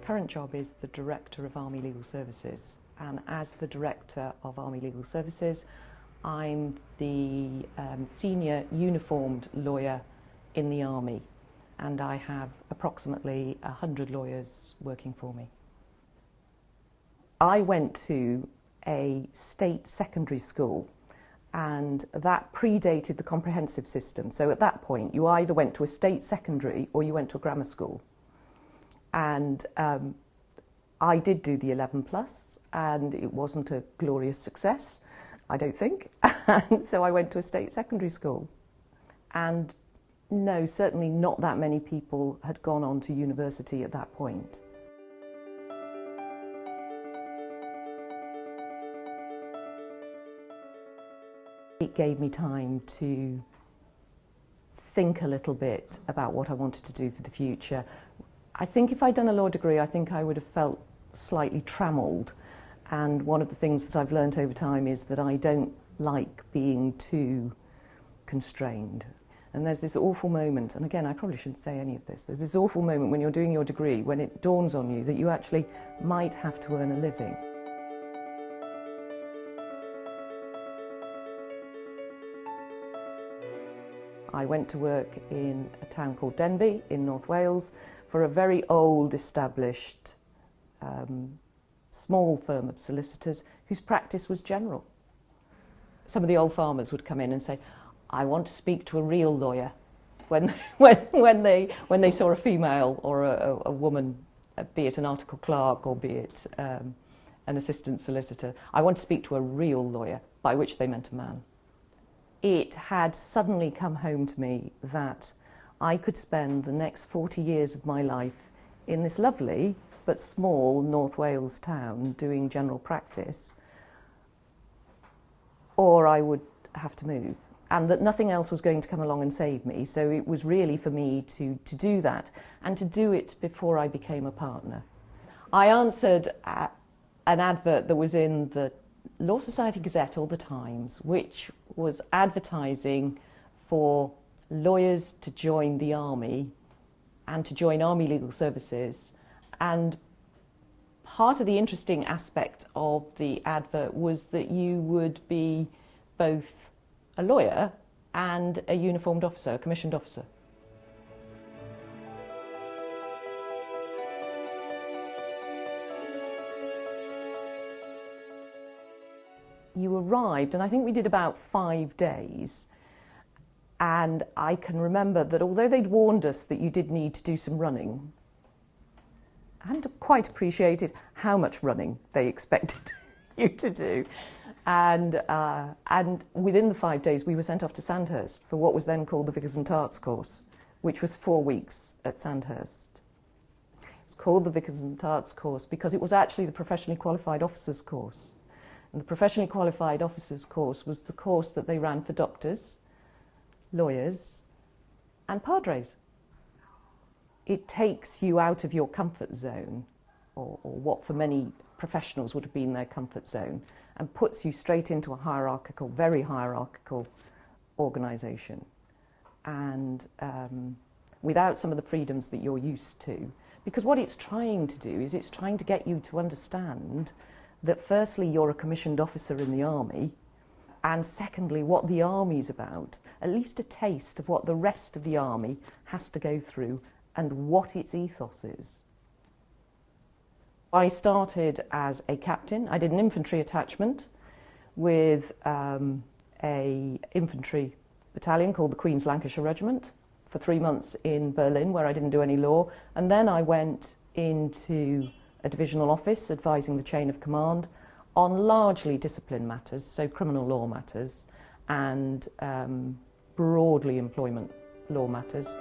current job is the Director of Army Legal Services, and as the Director of Army Legal Services I'm the senior uniformed lawyer in the Army, and I have approximately 100 lawyers working for me. I went to a state secondary school, and that predated the comprehensive system. So at that point you either went to a state secondary or you went to a grammar school. And I did do the 11 plus, and it wasn't a glorious success, I don't think. And so I went to a state secondary school. And no, certainly not that many people had gone on to university at that point. It gave me time to think a little bit about what I wanted to do for the future. I think if I'd done a law degree, I think I would have felt slightly trammelled. And one of the things that I've learnt over time is that I don't like being too constrained. And there's this awful moment, and again, I probably shouldn't say any of this, there's this awful moment when you're doing your degree when it dawns on you that you actually might have to earn a living. I went to work in a town called Denbigh in North Wales for a very old established small firm of solicitors whose practice was general. Some of the old farmers would come in and say, I want to speak to a real lawyer when they saw a female or a woman, be it an article clerk or be it an assistant solicitor. I want to speak to a real lawyer, by which they meant a man. It had suddenly come home to me that I could spend the next 40 years of my life in this lovely but small North Wales town doing general practice, or I would have to move, and that nothing else was going to come along and save me. So it was really for me to do that, and to do it before I became a partner. I answered an advert that was in the Law Society Gazette or the Times, which was advertising for lawyers to join the Army and to join Army Legal Services. And part of the interesting aspect of the advert was that you would be both a lawyer and a uniformed officer, a commissioned officer. You arrived, and I think we did about 5 days, and I can remember that although they'd warned us that you did need to do some running, I hadn't quite appreciated how much running they expected you to do. And within the 5 days we were sent off to Sandhurst for what was then called the Vicars and Tarts course, which was 4 weeks at Sandhurst. It was called the Vicars and Tarts course because it was actually the Professionally Qualified Officers course. And the Professionally Qualified Officers course was the course that they ran for doctors, lawyers and padres. It takes you out of your comfort zone, or what for many professionals would have been their comfort zone, and puts you straight into a hierarchical, very hierarchical organisation, and without some of the freedoms that you're used to. Because what it's trying to do is it's trying to get you to understand that firstly you're a commissioned officer in the Army, and secondly what the Army's about, at least a taste of what the rest of the Army has to go through and what its ethos is. I started as a captain. I did an infantry attachment with an infantry battalion called the Queen's Lancashire Regiment for 3 months in Berlin, where I didn't do any law, and then I went into a divisional office advising the chain of command on largely discipline matters, so criminal law matters, and broadly employment law matters.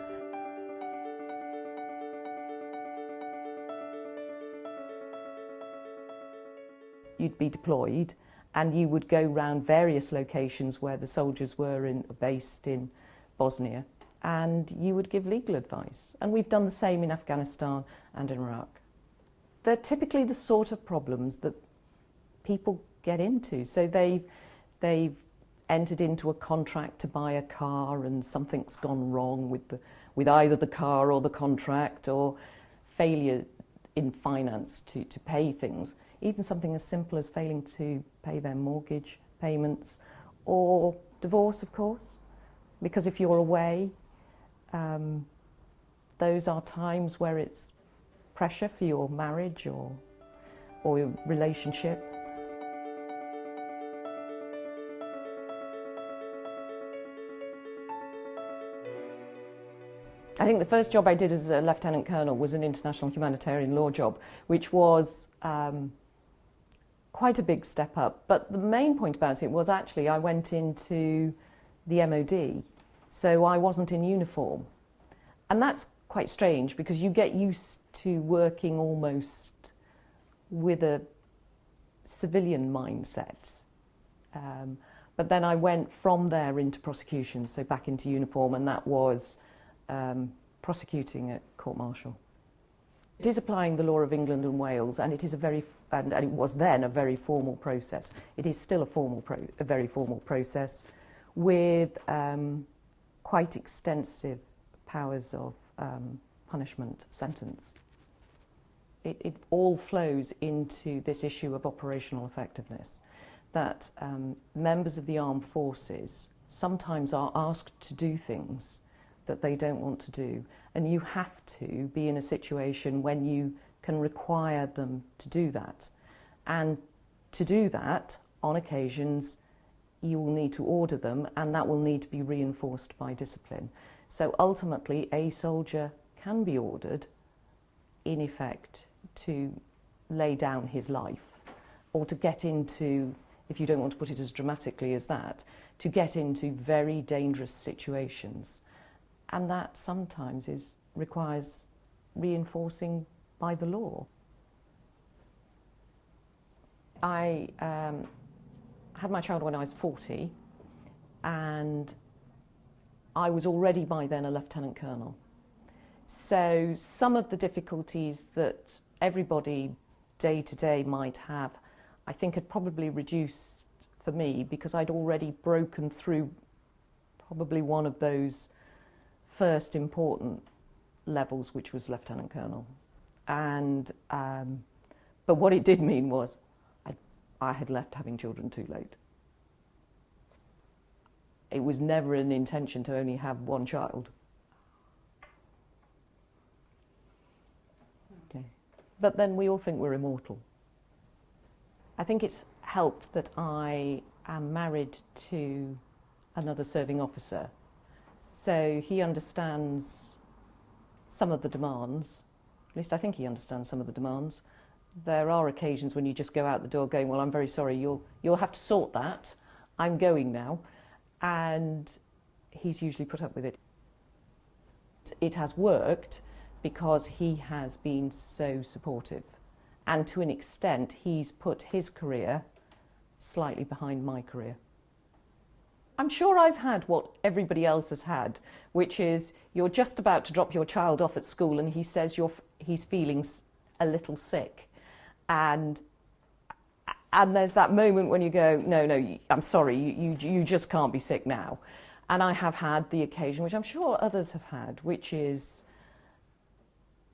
You'd be deployed and you would go round various locations where the soldiers were based in Bosnia, and you would give legal advice. And we've done the same in Afghanistan and in Iraq. They're typically the sort of problems that people get into. So they've entered into a contract to buy a car and something's gone wrong with either the car or the contract, or failure in finance to pay things, even something as simple as failing to pay their mortgage payments, or divorce, of course, because if you're away, those are times where it's pressure for your marriage or your relationship. I think the first job I did as a Lieutenant Colonel was an international humanitarian law job, which was quite a big step up. But the main point about it was actually I went into the MOD, so I wasn't in uniform. And that's quite strange because you get used to working almost with a civilian mindset. But then I went from there into prosecution, so back into uniform, and that was prosecuting at court-martial. It is applying the law of England and Wales, and it is and it was then a very formal process. It is still a very formal process with quite extensive powers of punishment sentence. It all flows into this issue of operational effectiveness, that members of the armed forces sometimes are asked to do things that they don't want to do, and you have to be in a situation when you can require them to do that. And to do that, on occasions, you will need to order them, and that will need to be reinforced by discipline. So ultimately, a soldier can be ordered, in effect, to lay down his life, or to get into, if you don't want to put it as dramatically as that, to get into very dangerous situations. And that sometimes requires reinforcing by the law. I had my child when I was 40, and I was already by then a Lieutenant Colonel. So some of the difficulties that everybody day to day might have, I think had probably reduced for me because I'd already broken through probably one of those first important levels, which was Lieutenant Colonel. And but what it did mean was I had left having children too late. It was never an intention to only have one child. Okay. But then we all think we're immortal. I think it's helped that I am married to another serving officer. So he understands some of the demands, at least I think he understands some of the demands. There are occasions when you just go out the door going, well, I'm very sorry, you'll have to sort that, I'm going now. And he's usually put up with it. It has worked because he has been so supportive. And to an extent, he's put his career slightly behind my career. I'm sure I've had what everybody else has had, which is you're just about to drop your child off at school and he says he's feeling a little sick. And there's that moment when you go, no, I'm sorry, you just can't be sick now. And I have had the occasion, which I'm sure others have had, which is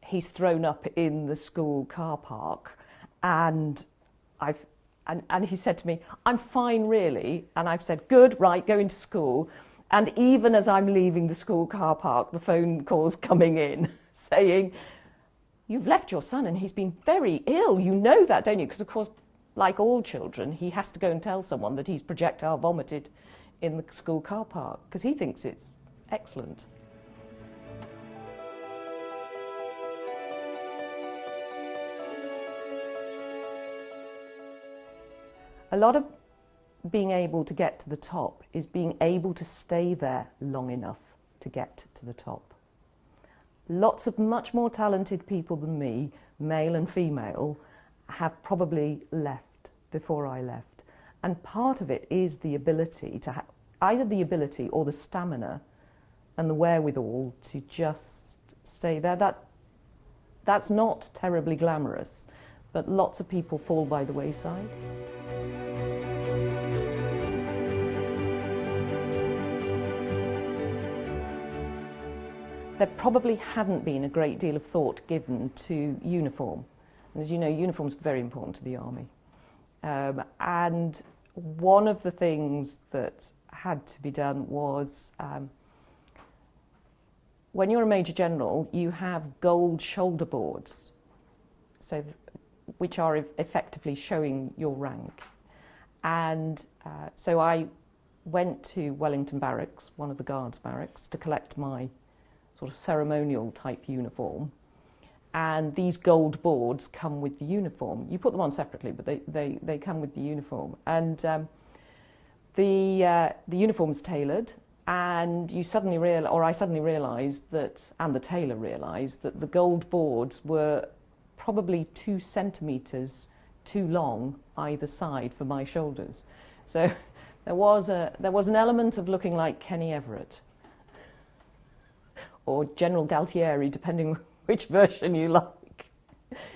he's thrown up in the school car park and he said to me, I'm fine really. And I've said, good, right, go into school. And even as I'm leaving the school car park, the phone call's coming in saying, you've left your son and he's been very ill. You know that, don't you? Because of course, like all children, he has to go and tell someone that he's projectile vomited in the school car park because he thinks it's excellent. A lot of being able to get to the top is being able to stay there long enough to get to the top. Lots of much more talented people than me, male and female, have probably left before I left. And part of it is the ability to either the ability or the stamina and the wherewithal to just stay there. That's not terribly glamorous, but lots of people fall by the wayside. there probably hadn't been a great deal of thought given to uniform. And as you know, uniform is very important to the army. And one of the things that had to be done was, when you're a Major General, you have gold shoulder boards, which are effectively showing your rank. And so I went to Wellington Barracks, one of the Guards barracks, to collect my sort of ceremonial type uniform. And these gold boards come with the uniform. You put them on separately, but they come with the uniform. And the uniform's tailored, and I suddenly realised that, and the tailor realised, that the gold boards were probably 2 centimetres too long either side for my shoulders. So there was an element of looking like Kenny Everett or General Galtieri, depending which version you like.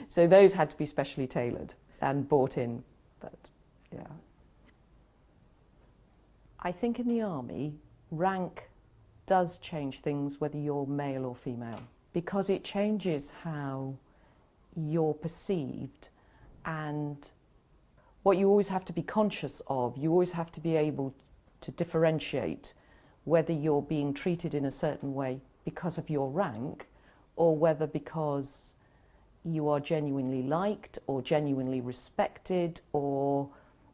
So those had to be specially tailored and bought in. But yeah, I think in the army, rank does change things whether you're male or female, because it changes how you're perceived. And what you always have to be conscious of, you always have to be able to differentiate whether you're being treated in a certain way because of your rank, or whether because you are genuinely liked or genuinely respected, or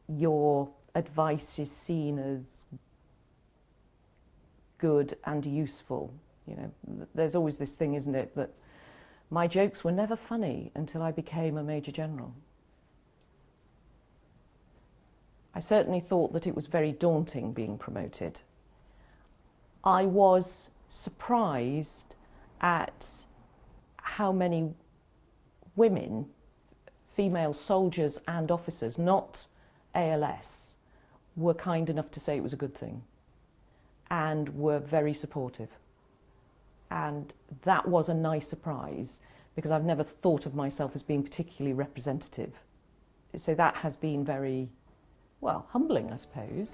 your advice is seen as good and useful. You know, there's always this thing, isn't it, that my jokes were never funny until I became a Major General. I certainly thought that it was very daunting being promoted. I was surprised at how many women, female soldiers and officers, not ALS, were kind enough to say it was a good thing and were very supportive. And that was a nice surprise, because I've never thought of myself as being particularly representative. So that has been very, well, humbling, I suppose.